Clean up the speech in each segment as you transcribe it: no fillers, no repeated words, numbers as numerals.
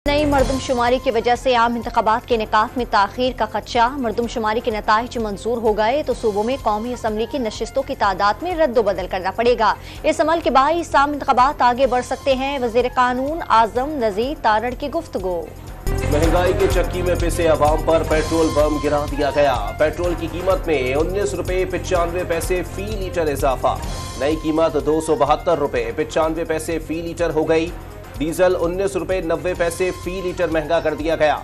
नई मरदमशुमारी की वजह से आम इंतखाबात के इनेकाद में ताखीर का खदशा। मरदमशुमारी के नताइज मंजूर हो गए तो सूबों में कौमी असम्बली की नशिस्तों की तादाद में रद्दोबदल करना पड़ेगा। इस अमल के बाइस आम इंतखाबात आगे बढ़ सकते हैं। वजीर कानून आजम नजीर तारड़ की गुफ्तगू। महंगाई के चक्की में पिसे अवाम पर पेट्रोल बम गिरा दिया गया। पेट्रोल की कीमत में 19 रुपए 95 पैसे फी लीटर इजाफा। नई कीमत 272 रुपए 95 पैसे फी लीटर हो गई। डीजल 19 रुपए 90 पैसे फी लीटर महंगा कर दिया गया।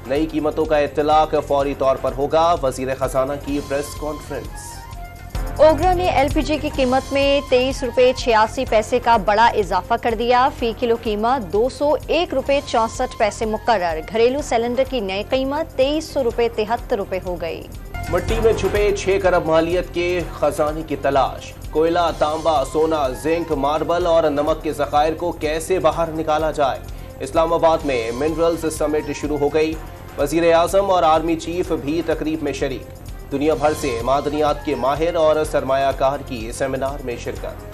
नई कीमतों का इत्तलाक फौरी तौर पर होगा। वजीर खजाना की प्रेस कॉन्फ्रेंस। ओगरा ने एलपीजी की कीमत में 23 रुपए 86 पैसे का बड़ा इजाफा कर दिया। फी किलो कीमत 201 रुपए 64 पैसे मुकर्रर। घरेलू सिलेंडर की नई कीमत 2300 रुपए 73 रुपए हो गई। मिट्टी में छुपे 6 खरब मालियत के खजाने की तलाश। कोयला, तांबा, सोना, जिंक, मार्बल और नमक के ज़खायर को कैसे बाहर निकाला जाए। इस्लामाबाद में मिनरल्स समिट शुरू हो गई। वजीर आज़म और आर्मी चीफ भी तकरीब में शरीक। दुनिया भर से मादनियात के माहिर और सरमायाकार की सेमिनार में शिरकत।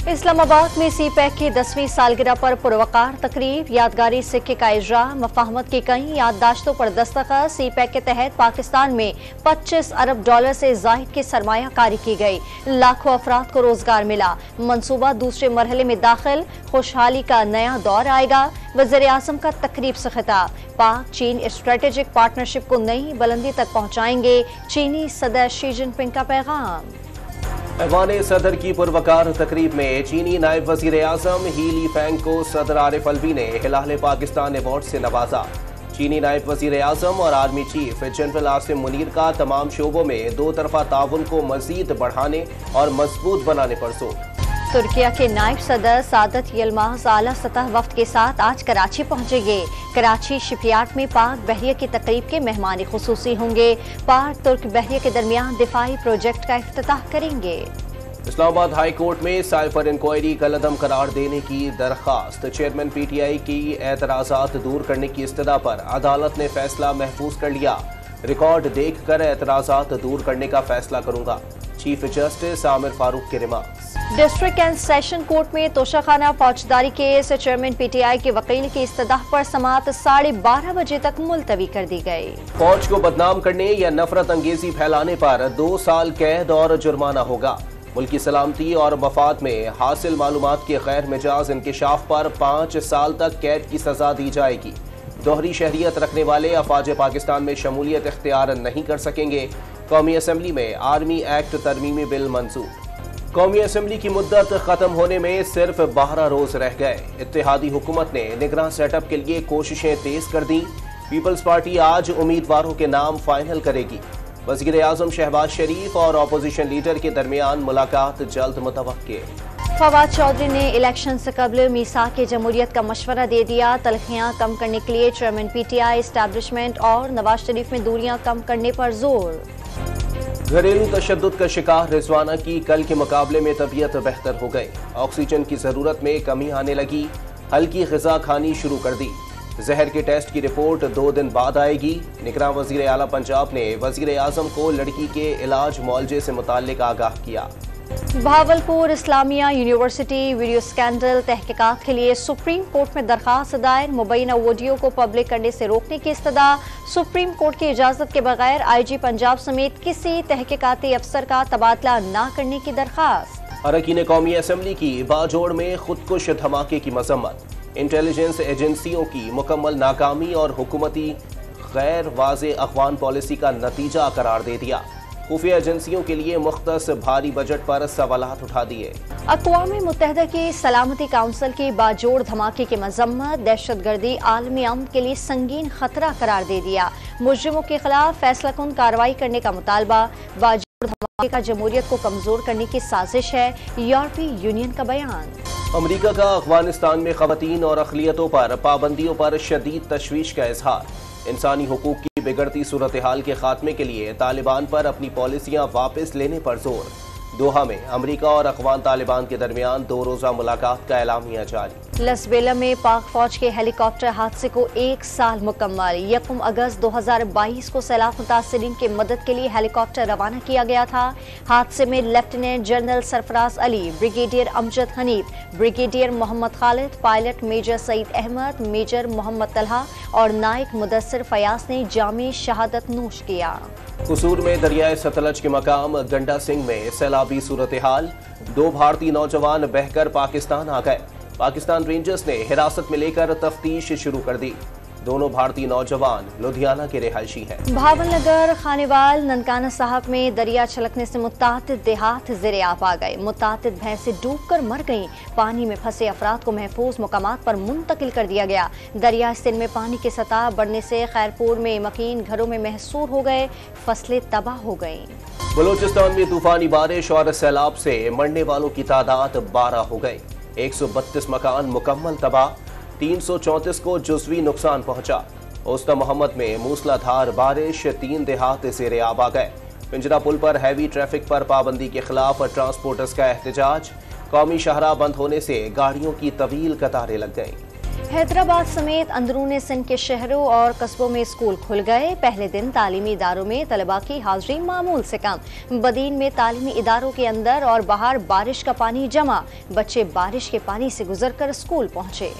इस्लामाबाद में सी पैक की 10वीं सालगिरह पर पुरवकार तकरीब। यादगारी सिक्के का इजरा, मफाहमत की कई याददाश्तों पर दस्तखत। सी पैक के तहत पाकिस्तान में 25 अरब डॉलर से जायद की सरमायाकारी की गई। लाखों अफराद को रोजगार मिला। मंसूबा दूसरे मरहले में दाखिल। खुशहाली का नया दौर आएगा। वज़ीर आज़म का तकरीब से खिताब। पाक चीन स्ट्रेटेजिक पार्टनरशिप को नई बुलंदी तक पहुंचाएंगे। चीनी सदर शी जिनपिंग का पैगाम। ऐवान सदर की पुरवकार तकरीब में चीनी नायब वजीर आज़म ही लीफेंग को सदर आरिफ अलवी ने हिलाल पाकिस्तान अवार्ड से नवाजा। चीनी नायब वजीर आज़म और army chief general Asim Munir का तमाम शोबों में दो तरफा ताउन को मजीद बढ़ाने और मजबूत बनाने पर जोर। तुर्किया के नायब सदर सादत यलमाज आला सतह वफ्द के साथ आज कराची पहुंचेंगे। कराची शिपयार्ड में पाक बहरिया की तकरीब के मेहमान खुसूसी होंगे। पाक तुर्क बहरिया के दरमियान दिफाई प्रोजेक्ट का इफ्तिताह करेंगे। इस्लामाबाद हाई कोर्ट में साइफर इंक्वायरी कलअदम करार देने की दरख्वास्त। चेयरमैन पीटीआई की एतराज़ात दूर करने की इस्तदा पर अदालत ने फैसला महफूज कर लिया। रिकॉर्ड देख कर एतराज़ात दूर करने का फैसला करूंगा। चीफ जस्टिस आमिर फारूक के remarks. District and session court में तोशाखाना फौजदारी केस। चेयरमैन पीटीआई के वकील की इस्तदाह पर समाअत 12:30 बजे तक मुलतवी कर दी गई। फौज को बदनाम करने या नफरत अंगेजी फैलाने पर 2 साल कैद और जुर्माना होगा। मुल्की सलामती और मफाद में हासिल मालूमात के गैर मिजाज इंकिशाफ पर 5 साल तक कैद की सजा दी जाएगी। दोहरी शहरियत रखने वाले अफवाज पाकिस्तान में शमूलियत इख्तियार नहीं कर सकेंगे। कौमी असम्बली में आर्मी एक्ट तरमीमी बिल मंजूर। कौमी असम्बली की मुद्दत खत्म होने में सिर्फ 12 रोज रह गए। इत्तेहादी हुकूमत ने निगरान सेटअप के लिए कोशिशें तेज कर दी। पीपल्स पार्टी आज उम्मीदवारों के नाम फाइनल करेगी। वज़ीर आज़म शहबाज शरीफ और अपोजिशन लीडर के दरमियान मुलाकात जल्द मुतवक्के। फवाद चौधरी ने इलेक्शन से कबल मीसाक जमहूरियत का मशवरा दे दिया। तलखियां कम करने के लिए चेयरमैन पीटीआई एस्टैब्लिशमेंट और नवाज शरीफ में दूरियां कम करने पर जोर। घरेलू तशद्दुद का शिकार रिजवाना की कल के मुकाबले में तबीयत बेहतर हो गई। ऑक्सीजन की जरूरत में कमी आने लगी। हल्की ग़िज़ा खानी शुरू कर दी। जहर के टेस्ट की रिपोर्ट 2 दिन बाद आएगी। निगरान वज़ीर आला पंजाब ने वज़ीर आज़म को लड़की के इलाज मुआवजे से मुताल्लिक आगाह किया। Bahawalpur Islamia university video scandal तहकीकात के लिए सुप्रीम कोर्ट में दरखास्त दायर। मुबैना वीडियो को पब्लिक करने से रोकने की इस्तदा। सुप्रीम कोर्ट की इजाजत के बगैर आईजी पंजाब समेत किसी तहकीकाती अफसर का तबादला न करने की दरखास्त। अरकान कौमी असम्बली की बाजोड़ में खुदकुश धमाके की मजम्मत। इंटेलिजेंस एजेंसियों की मुकम्मल नाकामी और हुकूमती गैर वाज़े अखवान पॉलिसी का नतीजा करार दे दिया। खुफिया एजेंसियों के लिए मुख्तस भारी बजट पर सवालात उठा दिए। अक़वाम मुत्तहिदा की सलामती काउंसिल की बाजोड़ धमाके की मजम्मत। दहशतगर्दी आलमी अमन के लिए संगीन खतरा करार दे दिया। मुजरिमों के खिलाफ फैसलाकुन कार्रवाई करने का मुतालबा। बाजोड़ धमाके का जमहूरियत को कमजोर करने की साजिश है। यूरोपीय यूनियन का बयान। अमरीका का अफगानिस्तान में खवातीन और अक़लियतों पर पाबंदियों पर शदीद तशवीश का इजहार। इंसानी हुकूक की बिगड़ती सूरत हाल के खात्मे के लिए तालिबान पर अपनी पॉलिसियां वापस लेने पर जोर। दोहा में अमेरिका और अफगान तालिबान के दरमियान 2 रोजा मुलाकात का एलामिया जारी। लसबेला में पाक फौज के हेलीकॉप्टर हादसे को 1 साल मुकम्मल। 1 अगस्त 2022 को सैलाब मुतासिरीन की मदद के लिए हेलीकॉप्टर रवाना किया गया था। हादसे में lieutenant general Sarfaraz Ali, brigadier Amjad Hanif, brigadier Mohammad Khalid, pilot major Saeed Ahmed, major Mohammad Talha और नायक मुदस्सिर फयाज ने जामे शहादत नोश किया। कसूर में दरियाए सतलज के मकाम गंडा सिंह में सैलाबी सूरत हाल। 2 भारतीय नौजवान बहकर पाकिस्तान आ गए। पाकिस्तान रेंजर्स ने हिरासत में लेकर तफ्तीश शुरू कर दी। दोनों भारतीय नौजवान लुधियाना के रिहायशी हैं। भावनगर खानेवाल ननकाना साहब में दरिया छलकने से मुतातिद देहात ज़ेरे आब आ गए। मुतातिद भैंसें डूबकर मर गईं। पानी में फंसे अफराद को महफूज मुकामात पर मुंतकिल कर दिया गया। दरिया सिंध में पानी की सतह बढ़ने से खैरपुर में मकीन घरों में महसूर हो गए। फसलें तबाह हो गईं। बलूचिस्तान में तूफानी बारिश और सैलाब से मरने वालों की तादाद 12 हो गई। 132 मकान मुकम्मल तबाह। 334 को जुज़वी नुकसान पहुंचा। उस्ता मोहम्मद में मूसलाधार बारिश, 3 देहात ज़ेरे आब आ गए। पिंजरा पुल पर हैवी ट्रैफिक पर पाबंदी के खिलाफ ट्रांसपोर्टर्स का एहतजाज। कौमी शाहराह बंद होने से गाड़ियों की तवील कतारें लग गईं। हैदराबाद समेत अंदरूनी सिंध के शहरों और कस्बों में स्कूल खुल गए। पहले दिन तालीमी इदारों में तलबा की हाजिरी मामूल से कम। बदीन में तालीमी इदारों के अंदर और बाहर बारिश का पानी जमा। बच्चे बारिश के पानी से गुजरकर स्कूल पहुंचे।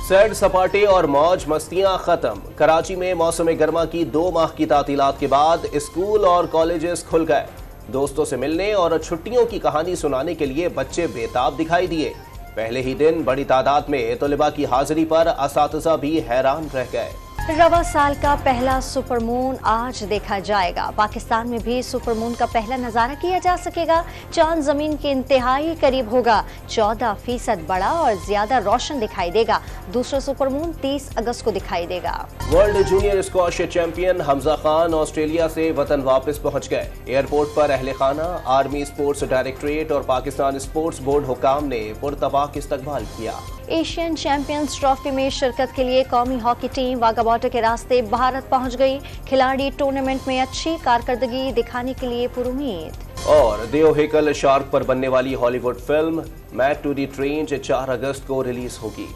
सैर सपाटे और मौज मस्तियां खत्म। कराची में मौसम गर्मा की 2 माह की तातीलात के बाद स्कूल और कॉलेजेस खुल गए। दोस्तों से मिलने और छुट्टियों की कहानी सुनाने के लिए बच्चे बेताब दिखाई दिए। पहले ही दिन बड़ी तादाद में तलबा की हाजिरी पर असातिज़ा भी हैरान रह गए। रवा साल का पहला सुपरमून आज देखा जाएगा। पाकिस्तान में भी सुपरमून का पहला नजारा किया जा सकेगा। चांद जमीन के इंतहाई करीब होगा। 14% बड़ा और ज्यादा रोशन दिखाई देगा। दूसरा सुपरमून 30 अगस्त को दिखाई देगा। World junior squash champion Hamza Khan Australia से वतन वापस पहुंच गए। एयरपोर्ट पर अहले खाना, आर्मी स्पोर्ट्स डायरेक्टरेट और पाकिस्तान स्पोर्ट्स बोर्ड हुकाम ने पुरतबाक इस्तकबाल किया। एशियन चैंपियंस ट्रॉफी में शिरकत के लिए कौमी हॉकी टीम वाघा बॉर्डर के रास्ते भारत पहुंच गई। खिलाड़ी टूर्नामेंट में अच्छी कारकर्दगी दिखाने के लिए पुरुमीद। और देव हेकल शार्क पर बनने वाली Hollywood film Meg two the trench 4 अगस्त को रिलीज होगी।